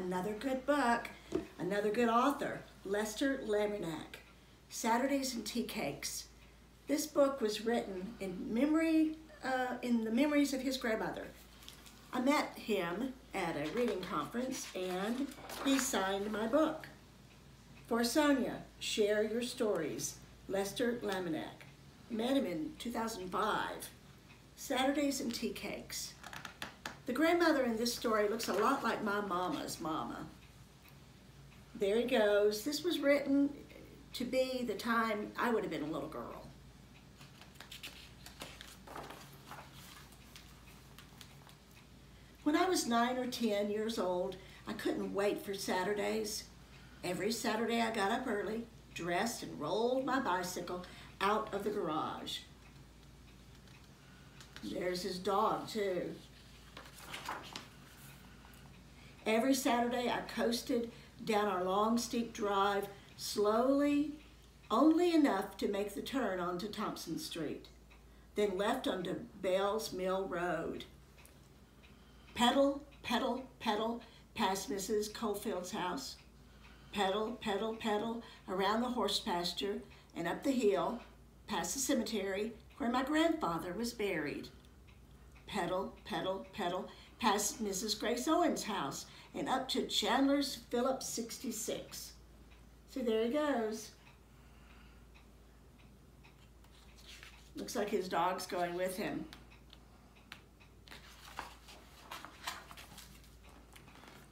another good book, another good author, Lester Laminack, Saturdays and Teacakes. This book was written in the memories of his grandmother. I met him at a reading conference and he signed my book. For Sonia, Share Your Stories, Lester Laminack. Met him in 2005. Saturdays and Teacakes. The grandmother in this story looks a lot like my mama's mama. There he goes. This was written to be the time I would have been a little girl. When I was 9 or 10 years old, I couldn't wait for Saturdays. Every Saturday I got up early, dressed, and rolled my bicycle out of the garage. There's his dog, too. Every Saturday I coasted down our long, steep drive, slowly, only enough to make the turn onto Thompson Street, then left onto Bell's Mill Road. Pedal, pedal, pedal, past Mrs. Colefield's house. Pedal, pedal, pedal, around the horse pasture and up the hill, past the cemetery where my grandfather was buried. Pedal, pedal, pedal, past Mrs. Grace Owens' house and up to Chandler's Phillips 66. So there he goes. Looks like his dog's going with him.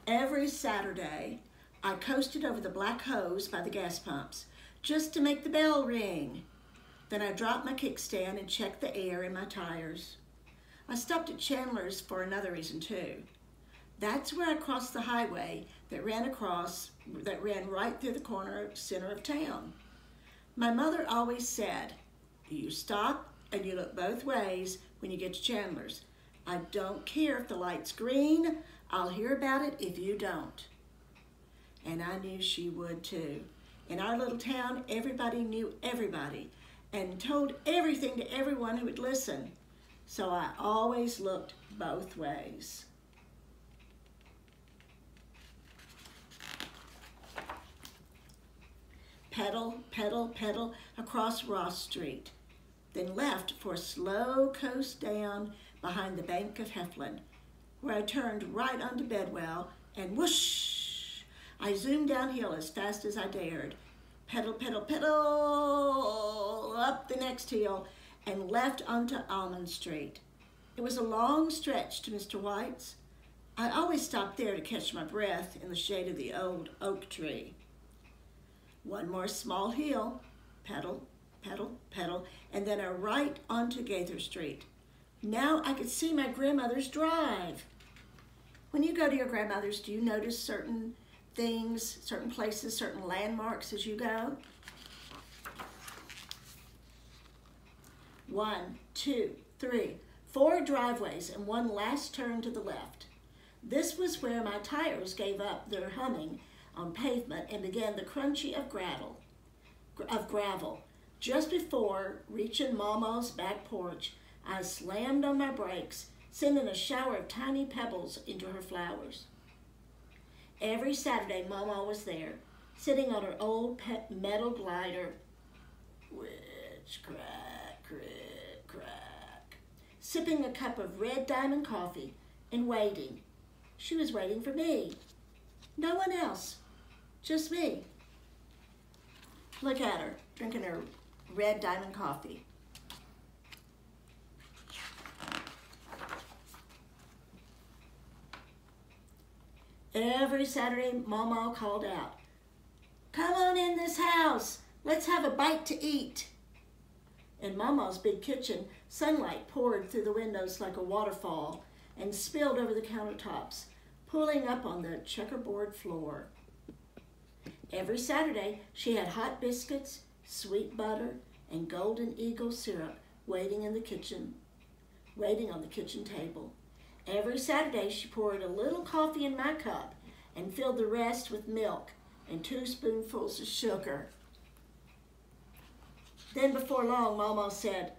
Every Saturday, I coasted over the black hose by the gas pumps just to make the bell ring. Then I dropped my kickstand and checked the air in my tires. I stopped at Chandler's for another reason too. That's where I crossed the highway that ran right through the center of town. My mother always said, you stop and you look both ways when you get to Chandler's. I don't care if the light's green, I'll hear about it if you don't. And I knew she would too. In our little town, everybody knew everybody and told everything to everyone who would listen. So I always looked both ways. Pedal, pedal, pedal across Ross Street, then left for a slow coast down behind the Bank of Heflin, where I turned right onto Bedwell and whoosh, I zoomed downhill as fast as I dared. Pedal, pedal, pedal, up the next hill and left onto Almond Street. It was a long stretch to Mr. White's. I always stopped there to catch my breath in the shade of the old oak tree. One more small hill, pedal, pedal, pedal, and then a right onto Gaither Street. Now I could see my grandmother's drive. When you go to your grandmother's, do you notice certain things, certain places, certain landmarks as you go? 1, 2, 3, 4 driveways and one last turn to the left. This was where my tires gave up their humming on pavement and began the crunchy of gravel. Just before reaching Mama's back porch, I slammed on my brakes, sending a shower of tiny pebbles into her flowers. Every Saturday, Mama was there, sitting on her old pet metal glider, which crack, crack, crack, sipping a cup of red diamond coffee and waiting. She was waiting for me. No one else, just me. Look at her, drinking her red diamond coffee. Every Saturday, Mama called out, "Come on in this house. Let's have a bite to eat." In Mama's big kitchen, sunlight poured through the windows like a waterfall and spilled over the countertops, pooling up on the checkerboard floor. Every Saturday, she had hot biscuits, sweet butter, and Golden Eagle syrup waiting on the kitchen table. Every Saturday, she poured a little coffee in my cup and filled the rest with milk and 2 spoonfuls of sugar. Then before long, Mama said,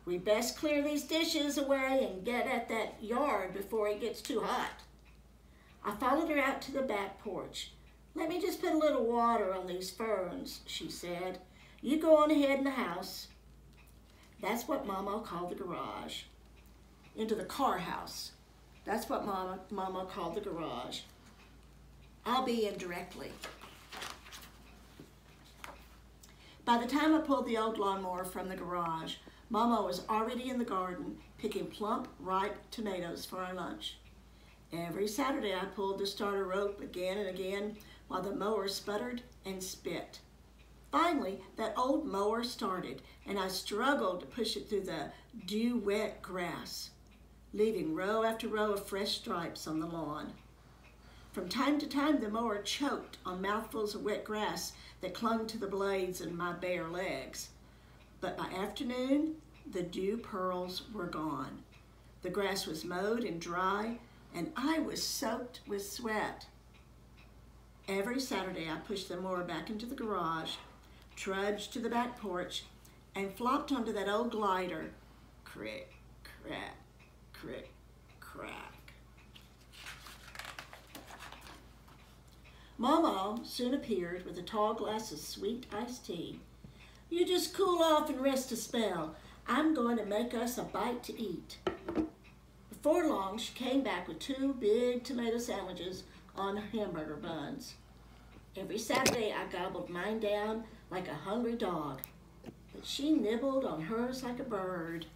"We best clear these dishes away and get at that yard before it gets too hot." I followed her out to the back porch. "Let me just put a little water on these ferns," she said. "You go on ahead in the house." That's what Mama called the garage. Into the car house. That's what Mama called the garage. I'll be in directly. By the time I pulled the old lawnmower from the garage, Mama was already in the garden picking plump, ripe tomatoes for our lunch. Every Saturday I pulled the starter rope again and again while the mower sputtered and spit. Finally, that old mower started, and I struggled to push it through the dew-wet grass, leaving row after row of fresh stripes on the lawn. From time to time, the mower choked on mouthfuls of wet grass that clung to the blades and my bare legs. But by afternoon, the dew pearls were gone. The grass was mowed and dry, and I was soaked with sweat. Every Saturday, I pushed the mower back into the garage, trudged to the back porch, and flopped onto that old glider. Crick, crack, crick, crack. Mama soon appeared with a tall glass of sweet iced tea. "You just cool off and rest a spell. I'm going to make us a bite to eat." Before long, she came back with 2 big tomato sandwiches on hamburger buns. Every Saturday, I gobbled mine down like a hungry dog, but she nibbled on hers like a bird.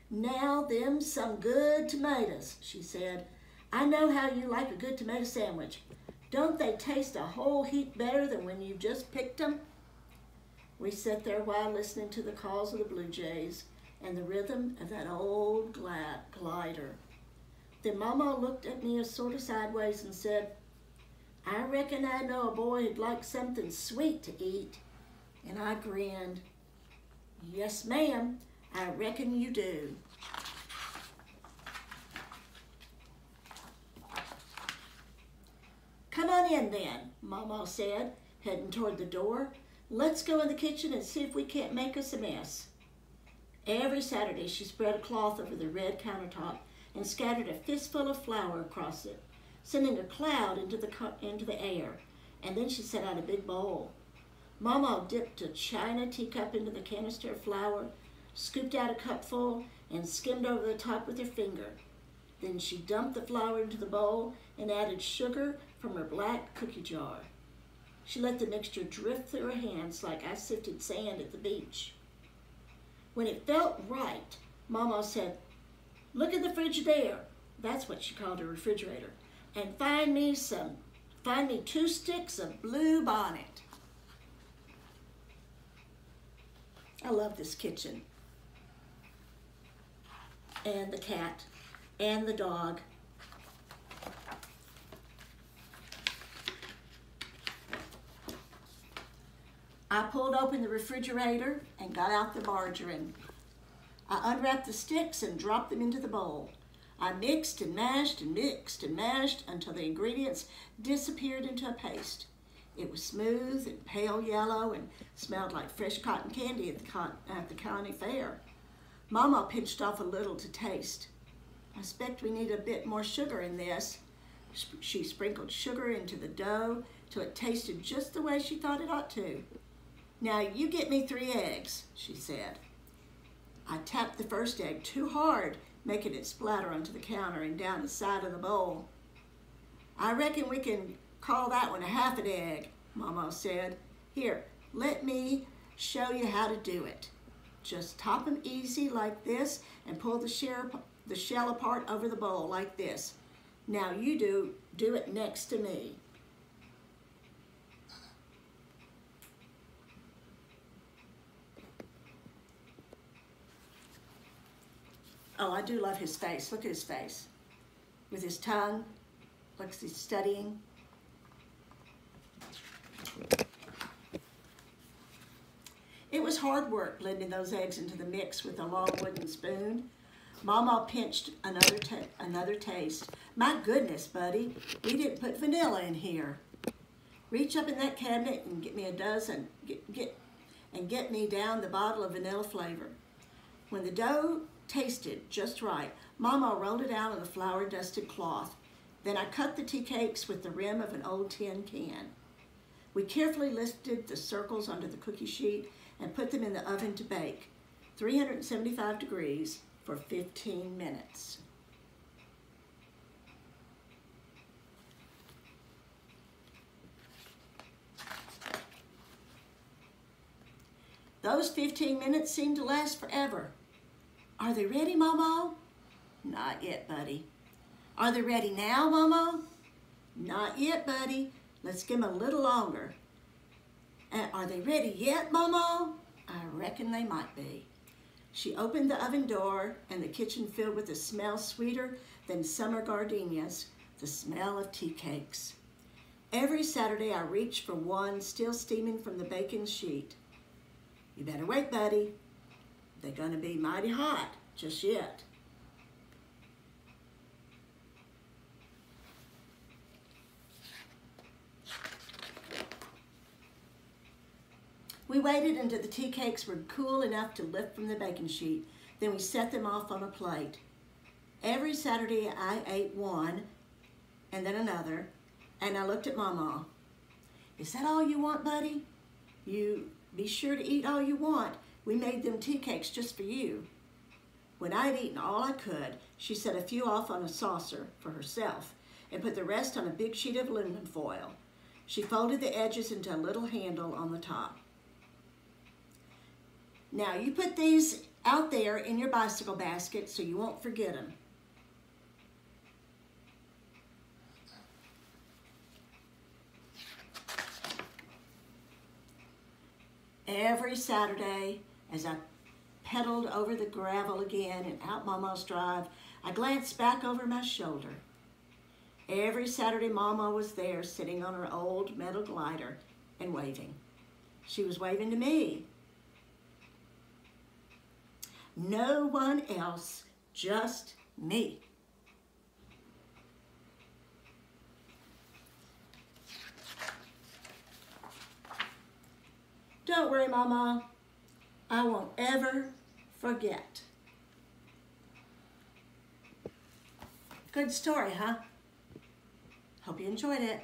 "Now them's some good tomatoes," she said. "I know how you like a good tomato sandwich. Don't they taste a whole heap better than when you just picked them?" We sat there a while listening to the calls of the blue jays and the rhythm of that old glider. Then Mama looked at me sort of sideways and said, "I reckon I know a boy who'd like something sweet to eat." And I grinned. "Yes, ma'am, I reckon you do." "Come on in then," Mama said, heading toward the door. "Let's go in the kitchen and see if we can't make us a mess." Every Saturday she spread a cloth over the red countertop and scattered a fistful of flour across it, sending a cloud into the air, and then she set out a big bowl. Mama dipped a china teacup into the canister of flour, scooped out a cupful, and skimmed over the top with her finger. Then she dumped the flour into the bowl and added sugar from her black cookie jar. She let the mixture drift through her hands like I sifted sand at the beach. When it felt right, Mama said, "Look in the Frigidaire," that's what she called her refrigerator, "and find me 2 sticks of blue bonnet." I love this kitchen. And the cat, and the dog. I pulled open the refrigerator and got out the margarine. I unwrapped the sticks and dropped them into the bowl. I mixed and mashed and mixed and mashed until the ingredients disappeared into a paste. It was smooth and pale yellow and smelled like fresh cotton candy at the county fair. Mama pinched off a little to taste. "I expect we need a bit more sugar in this." She sprinkled sugar into the dough till it tasted just the way she thought it ought to. "Now you get me 3 eggs," she said. I tapped the first egg too hard, making it splatter onto the counter and down the side of the bowl. "I reckon we can call that one a half an egg," Mama said. "Here, let me show you how to do it. Just top them easy like this and pull the shell apart over the bowl like this. Now you do it next to me." Oh, I do love his face. Look at his face. With his tongue, looks he's studying. It was hard work blending those eggs into the mix with a long wooden spoon. Mama pinched another taste. "My goodness, buddy, we didn't put vanilla in here. Reach up in that cabinet and get me a dozen. Get me down the bottle of vanilla flavor." When the dough tasted just right. Mama rolled it out on a flour-dusted cloth. Then I cut the tea cakes with the rim of an old tin can. We carefully lifted the circles onto the cookie sheet and put them in the oven to bake, 375 degrees for 15 minutes. Those 15 minutes seemed to last forever. Are they ready, Mama? Not yet, buddy. Are they ready now, Mama? Not yet, buddy. Let's give them a little longer. Are they ready yet, Mama? I reckon they might be. She opened the oven door and the kitchen filled with a smell sweeter than summer gardenias, the smell of tea cakes. Every Saturday I reached for one still steaming from the baking sheet. You better wait, buddy. They're gonna be mighty hot just yet. We waited until the tea cakes were cool enough to lift from the baking sheet. Then we set them off on a plate. Every Saturday I ate one and then another, and I looked at Mama. Is that all you want, buddy? You be sure to eat all you want. We made them tea cakes just for you. When I had eaten all I could, she set a few off on a saucer for herself and put the rest on a big sheet of aluminum foil. She folded the edges into a little handle on the top. Now you put these out there in your bicycle basket so you won't forget them. Every Saturday, as I pedaled over the gravel again and out Mama's drive, I glanced back over my shoulder. Every Saturday, Mama was there sitting on her old metal glider and waving. She was waving to me. No one else, just me. Don't worry, Mama. I won't ever forget. Good story, huh? Hope you enjoyed it.